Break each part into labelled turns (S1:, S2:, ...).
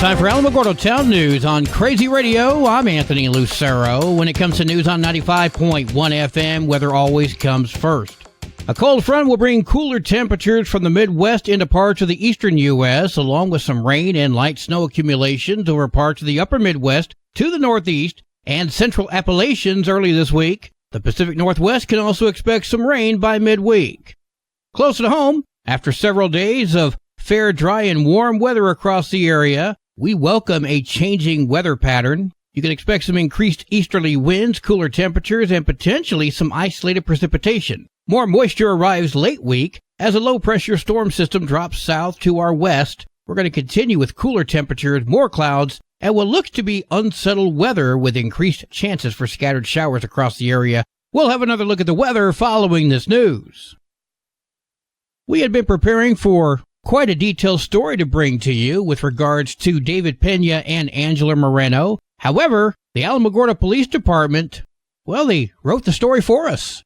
S1: Time for Alamogordo Town News on Crazy Radio. I'm Anthony Lucero. When it comes to news on 95.1 FM, weather always comes first. A cold front will bring cooler temperatures from the Midwest into parts of the eastern U.S., along with some rain and light snow accumulations over parts of the upper Midwest to the Northeast and central Appalachians early this week. The Pacific Northwest can also expect some rain by midweek. Close to home, after several days of fair, dry, and warm weather across the area, we welcome a changing weather pattern. You can expect some increased easterly winds, cooler temperatures, and potentially some isolated precipitation. More moisture arrives late week as a low-pressure storm system drops south to our west. We're going to continue with cooler temperatures, more clouds, and what looks to be unsettled weather with increased chances for scattered showers across the area. We'll have another look at the weather following this news. We had been preparing for quite a detailed story to bring to you with regards to David Pena and Angela Moreno. However, the Alamogordo Police Department, well, they wrote the story for us.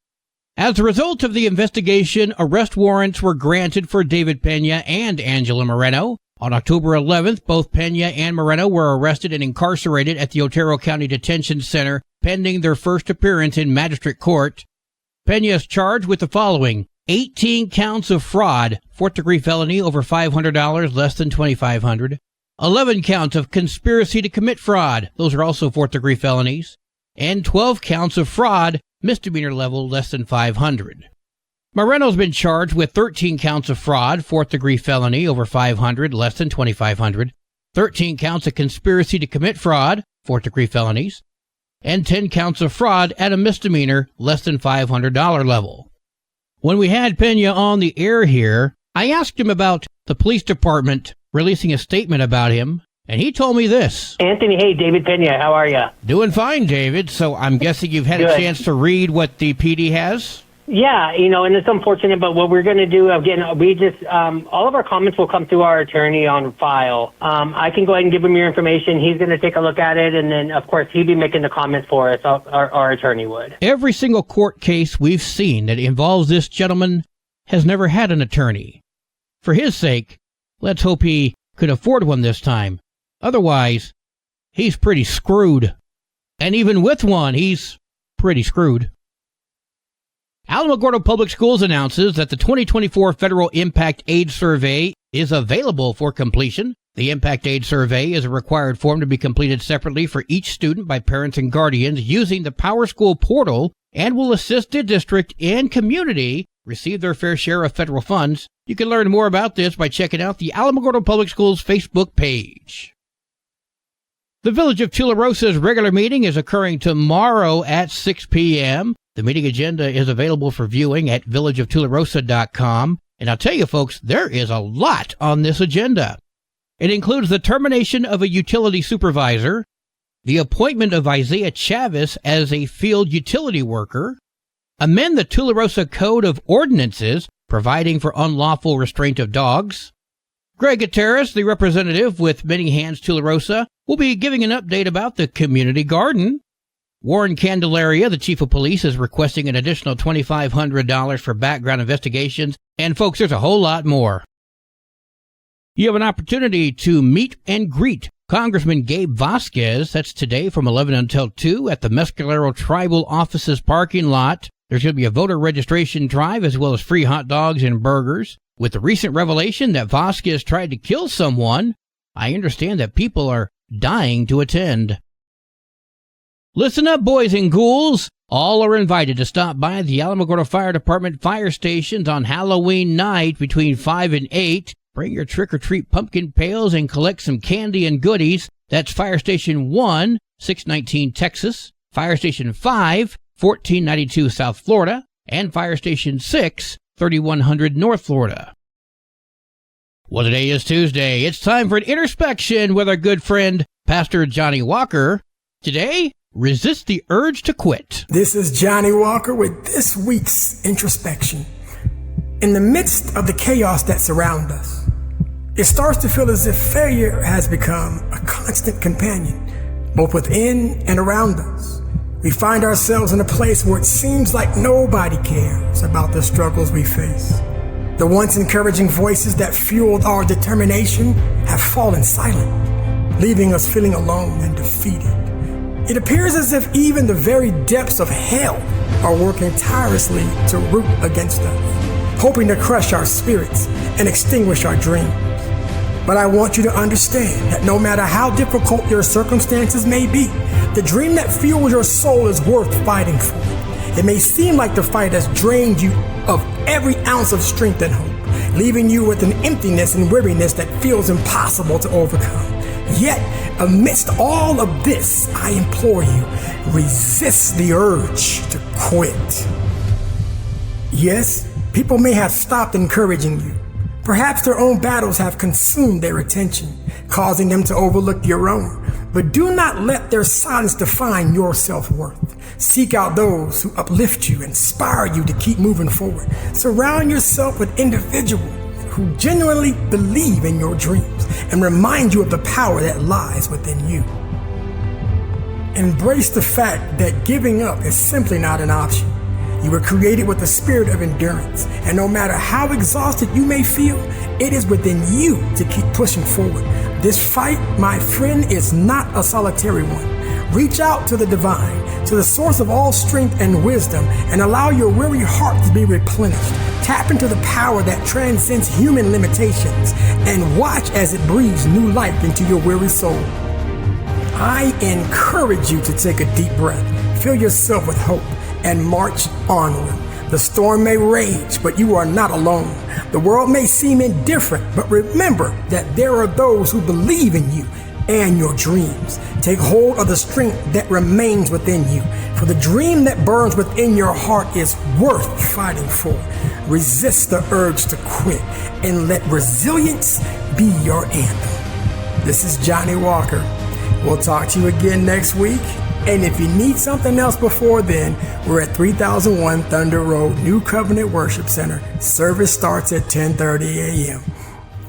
S1: As a result of the investigation, arrest warrants were granted for David Pena and Angela Moreno. On October 11th, both Pena and Moreno were arrested and incarcerated at the Otero County Detention Center, pending their first appearance in magistrate court. Pena is charged with the following: 18 counts of fraud, fourth-degree felony over $500, less than $2,500. 11 counts of conspiracy to commit fraud, those are also fourth-degree felonies. And 12 counts of fraud, misdemeanor level, less than $500. Moreno's been charged with 13 counts of fraud, fourth-degree felony over $500, less than $2,500. 13 counts of conspiracy to commit fraud, fourth-degree felonies. And 10 counts of fraud at a misdemeanor, less than $500 level. When we had Pena on the air here, I asked him about the police department releasing a statement about him, and he told me this.
S2: Anthony, hey, David Pena, how are you?
S1: Doing fine, David. So I'm guessing you've had
S2: Good.
S1: a chance to read what the PD has?
S2: Yeah, and it's unfortunate, but what we're going to do, again, we just, all of our comments will come through our attorney on file. I can go ahead and give him your information. He's going to take a look at it, and then, of course, he'd be making the comments for us. Our attorney would.
S1: Every single court case we've seen that involves this gentleman has never had an attorney. For his sake, let's hope he could afford one this time. Otherwise, he's pretty screwed. And even with one, he's pretty screwed. Alamogordo Public Schools announces that the 2024 Federal Impact Aid Survey is available for completion. The Impact Aid Survey is a required form to be completed separately for each student by parents and guardians using the PowerSchool portal and will assist the district and community receive their fair share of federal funds. You can learn more about this by checking out the Alamogordo Public Schools Facebook page. The Village of Tularosa's regular meeting is occurring tomorrow at 6 p.m. The meeting agenda is available for viewing at villageoftularosa.com. And I'll tell you, folks, there is a lot on this agenda. It includes the termination of a utility supervisor, the appointment of Isaiah Chavez as a field utility worker, amend the Tularosa Code of Ordinances providing for unlawful restraint of dogs. Greg Gutierrez, the representative with Many Hands Tularosa, will be giving an update about the community garden. Warren Candelaria, the chief of police, is requesting an additional $2,500 for background investigations. And folks, there's a whole lot more. You have an opportunity to meet and greet Congressman Gabe Vasquez. That's today from 11 until 2 at the Mescalero Tribal Offices parking lot. There's going to be a voter registration drive as well as free hot dogs and burgers. With the recent revelation that Vasquez tried to kill someone, I understand that people are dying to attend. Listen up, boys and ghouls. All are invited to stop by the Alamogordo Fire Department fire stations on Halloween night between 5 and 8. Bring your trick-or-treat pumpkin pails and collect some candy and goodies. That's Fire Station 1, 619 Texas, Fire Station 5, 1492 South Florida, and Fire Station 6, 3100 North Florida. Well, today is Tuesday. It's time for an introspection with our good friend, Pastor Johnny Walker. Today, resist the urge to quit.
S3: This is Johnny Walker with this week's introspection. In the midst of the chaos that surrounds us, it starts to feel as if failure has become a constant companion, both within and around us. We find ourselves in a place where it seems like nobody cares about the struggles we face. The once encouraging voices that fueled our determination have fallen silent. leaving us feeling alone and defeated. It appears as if even the very depths of hell are working tirelessly to root against us, hoping to crush our spirits and extinguish our dreams. But I want you to understand that no matter how difficult your circumstances may be, the dream that fuels your soul is worth fighting for. It may seem like the fight has drained you of every ounce of strength and hope, leaving you with an emptiness and weariness that feels impossible to overcome. Yet, amidst all of this, I implore you, resist the urge to quit. Yes, people may have stopped encouraging you. Perhaps their own battles have consumed their attention, causing them to overlook your own. But do not let their silence define your self-worth. Seek out those who uplift you, inspire you to keep moving forward. Surround yourself with individuals who genuinely believe in your dreams and remind you of the power that lies within you. Embrace the fact that giving up is simply not an option. You were created with a spirit of endurance, and no matter how exhausted you may feel, it is within you to keep pushing forward. This fight, my friend, is not a solitary one. Reach out to the divine, to the source of all strength and wisdom, and allow your weary heart to be replenished. Tap into the power that transcends human limitations and watch as it breathes new life into your weary soul. I encourage you to take a deep breath, fill yourself with hope, and march onward. The storm may rage, but you are not alone. The world may seem indifferent, but remember that there are those who believe in you and your dreams. Take hold of the strength that remains within you, for the dream that burns within your heart is worth fighting for. Resist the urge to quit and let resilience be your anthem. This is Johnny Walker. We'll talk to you again next week. And if you need something else before then, we're at 3001 Thunder Road, New Covenant Worship Center. Service starts at 10:30 a.m.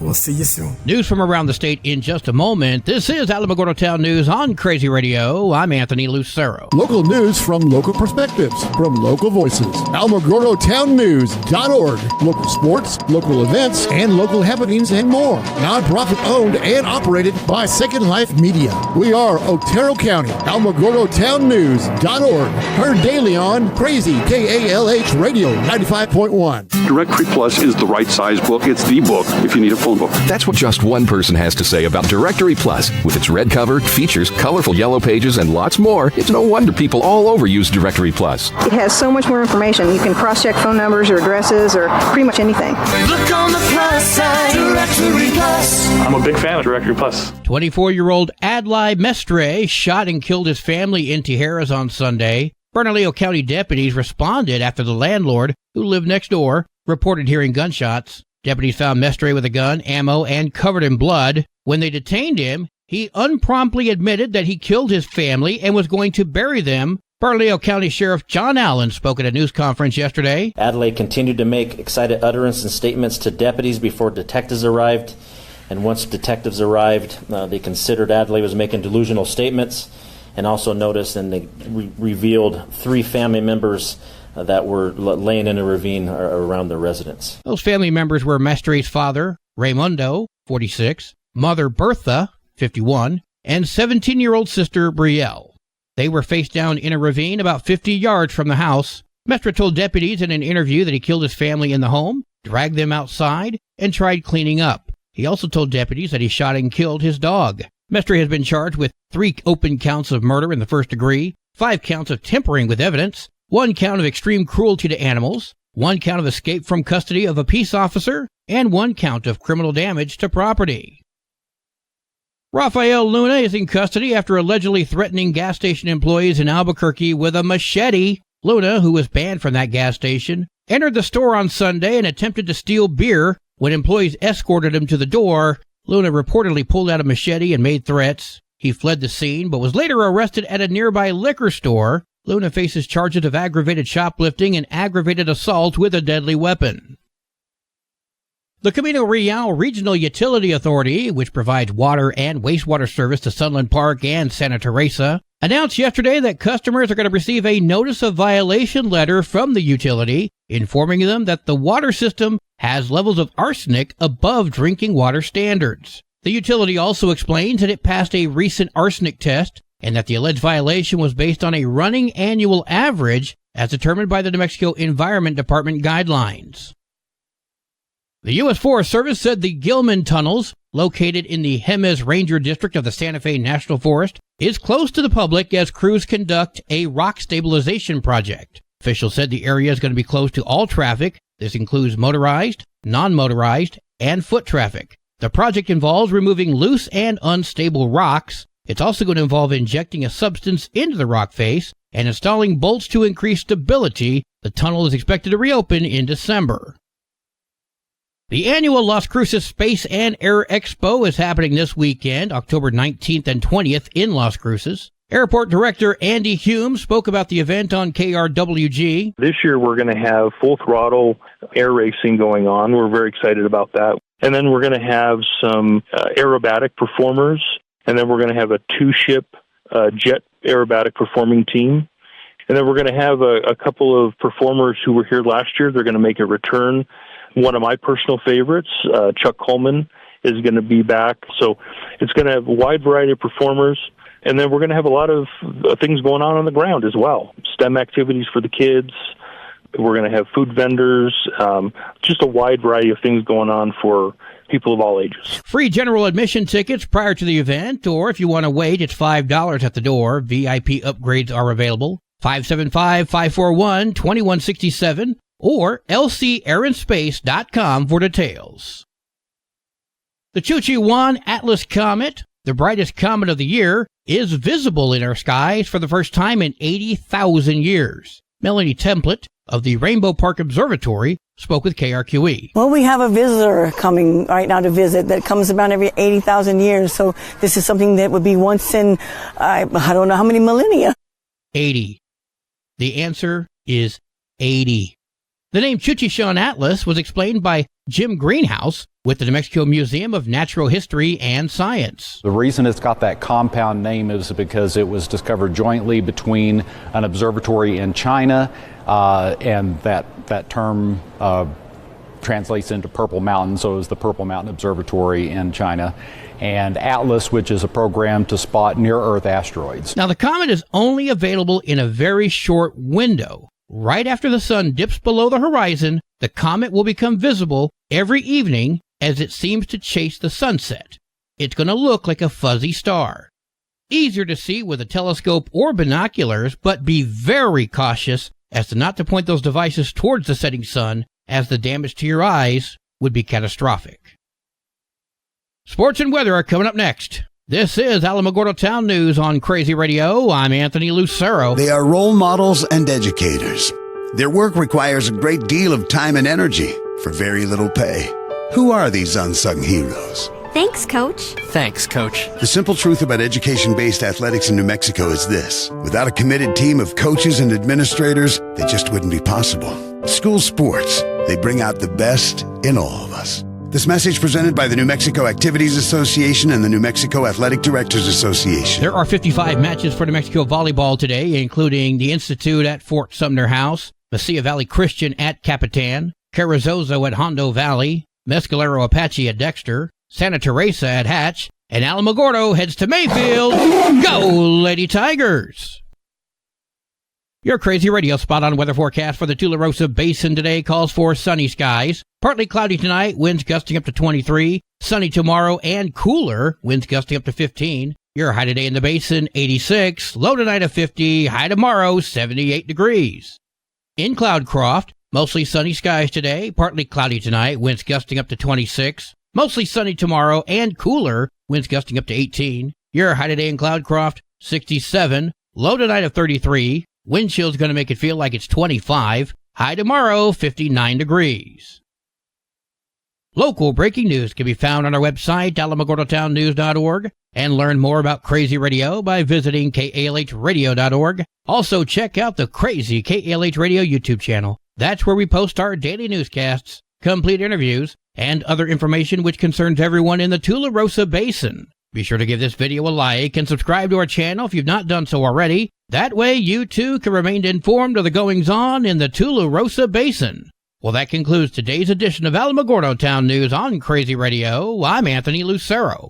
S3: We'll see you soon.
S1: News from around the state in just a moment. This is Alamogordo Town News on Crazy Radio. I'm Anthony Lucero.
S4: Local news from local perspectives, from local voices. AlamogordoTownNews.org. Local sports, local events, and local happenings and more. Nonprofit owned and operated by Second Life Media. We are Otero County. AlamogordoTownNews.org. Heard daily on Crazy KALH Radio 95.1.
S5: Directory Plus is the right size book. It's the book if you need a phone book.
S6: That's what just one person has to say about Directory Plus. With its red cover, features, colorful yellow pages, and lots more, it's no wonder people all over use Directory Plus.
S7: It has so much more information. You can cross-check phone numbers or addresses or pretty much anything.
S8: Look on the plus side, Directory Plus.
S5: I'm a big fan of Directory Plus.
S1: 24-year-old Adlai Mestre shot and killed his family in Tijeras on Sunday. Bernalillo County deputies responded after the landlord, who lived next door, reported hearing gunshots. Deputies found Mestre with a gun, ammo, and covered in blood. When they detained him, he unpromptly admitted that he killed his family and was going to bury them. Bernalillo County Sheriff John Allen spoke at a news conference yesterday.
S9: Adlai continued to make excited utterance and statements to deputies before detectives arrived. And once detectives arrived, they considered Adlai was making delusional statements, and also noticed and they revealed 3 family members that were laying in a ravine around their residence.
S1: Those family members were Mestre's father, Raimundo, 46, mother Bertha, 51, and 17-year-old sister Brielle. They were face down in a ravine about 50 yards from the house. Mestre told deputies in an interview that he killed his family in the home, dragged them outside, and tried cleaning up. He also told deputies that he shot and killed his dog. Mestre has been charged with 3 open counts of murder in the first degree, 5 counts of tampering with evidence, 1 count of extreme cruelty to animals, 1 count of escape from custody of a peace officer, and 1 count of criminal damage to property. Rafael Luna is in custody after allegedly threatening gas station employees in Albuquerque with a machete. Luna, who was banned from that gas station, entered the store on Sunday and attempted to steal beer. When employees escorted him to the door, Luna reportedly pulled out a machete and made threats. He fled the scene, but was later arrested at a nearby liquor store. Luna faces charges of aggravated shoplifting and aggravated assault with a deadly weapon. The Camino Real Regional Utility Authority, which provides water and wastewater service to Sunland Park and Santa Teresa, announced yesterday that customers are going to receive a notice of violation letter from the utility, informing them that the water system has levels of arsenic above drinking water standards. The utility also explains that it passed a recent arsenic test and that the alleged violation was based on a running annual average as determined by the New Mexico Environment Department guidelines. The U.S. Forest Service said the Gilman tunnels, located in the Jemez Ranger District of the Santa Fe National Forest, is closed to the public as crews conduct a rock stabilization project. Officials said the area is going to be closed to all traffic. This includes motorized, non-motorized, and foot traffic. The project involves removing loose and unstable rocks. It's also going to involve injecting a substance into the rock face and installing bolts to increase stability. The tunnel is expected to reopen in December. The annual Las Cruces Space and Air Expo is happening this weekend, October 19th and 20th in Las Cruces. Airport Director Andy Hume spoke about the event on KRWG.
S10: This year we're going to have full throttle air racing going on. We're very excited about that. And then we're going to have some aerobatic performers. And then we're going to have a two-ship jet aerobatic performing team. And then we're going to have a couple of performers who were here last year. They're going to make a return. One of my personal favorites, Chuck Coleman, is going to be back. So it's going to have a wide variety of performers. And then we're going to have a lot of things going on the ground as well. STEM activities for the kids. We're going to have food vendors. Just a wide variety of things going on for people of all ages.
S1: Free general admission tickets prior to the event, or if you want to wait, it's $5 at the door. VIP upgrades are available. 575-541-2167 or lcairnspace.com for details. The Chuchi-1 Atlas Comet, the brightest comet of the year, is visible in our skies for the first time in 80,000 years. Melanie Template of the Rainbow Park Observatory spoke with KRQE.
S11: Well, we have a visitor coming right now to visit that comes about every 80,000 years. So this is something that would be once in, I don't know how many millennia.
S1: 80. The answer is 80. The name Chuchi-1 Atlas was explained by Jim Greenhouse with the New Mexico Museum of Natural History and Science.
S12: The reason it's got that compound name is because it was discovered jointly between an observatory in China, and that term translates into Purple Mountain, so it was the Purple Mountain Observatory in China, and Atlas, which is a program to spot near-Earth asteroids.
S1: Now, the comet is only available in a very short window. Right after the sun dips below the horizon, the comet will become visible every evening as it seems to chase the sunset. It's going to look like a fuzzy star. Easier to see with a telescope or binoculars, but be very cautious as to not to point those devices towards the setting sun, as the damage to your eyes would be catastrophic. Sports and weather are coming up next. This is Alamogordo Town News on Crazy Radio. I'm Anthony Lucero.
S13: They are role models and educators. Their work requires a great deal of time and energy for very little pay. Who are these unsung heroes?
S14: Thanks, Coach.
S15: Thanks, Coach.
S13: The simple truth about education-based athletics in New Mexico is this. Without a committed team of coaches and administrators, they just wouldn't be possible. School sports, they bring out the best in all of us. This message presented by the New Mexico Activities Association and the New Mexico Athletic Directors Association.
S1: There are 55 matches for New Mexico volleyball today, including the Institute at Fort Sumner House, Mesilla Valley Christian at Capitan, Carrizozo at Hondo Valley, Mescalero Apache at Dexter, Santa Teresa at Hatch, and Alamogordo heads to Mayfield. Go, Lady Tigers! Your Crazy Radio spot-on weather forecast for the Tularosa Basin today calls for sunny skies. Partly cloudy tonight, winds gusting up to 23. Sunny tomorrow and cooler, winds gusting up to 15. Your high today in the basin, 86. Low tonight of 50. High tomorrow, 78 degrees. In Cloudcroft, mostly sunny skies today. Partly cloudy tonight, winds gusting up to 26. Mostly sunny tomorrow and cooler, winds gusting up to 18. Your high today in Cloudcroft, 67. Low tonight of 33. Wind chill's going to make it feel like it's 25. High tomorrow, 59 degrees. Local breaking news can be found on our website, alamogordotownnews.org, and learn more about Crazy Radio by visiting kalhradio.org. Also, check out the Crazy KALH Radio YouTube channel. That's where we post our daily newscasts, complete interviews, and other information which concerns everyone in the Tularosa Basin. Be sure to give this video a like and subscribe to our channel if you've not done so already. That way you too can remain informed of the goings-on in the Tularosa Basin. Well, that concludes today's edition of Alamogordo Town News on Crazy Radio. I'm Anthony Lucero.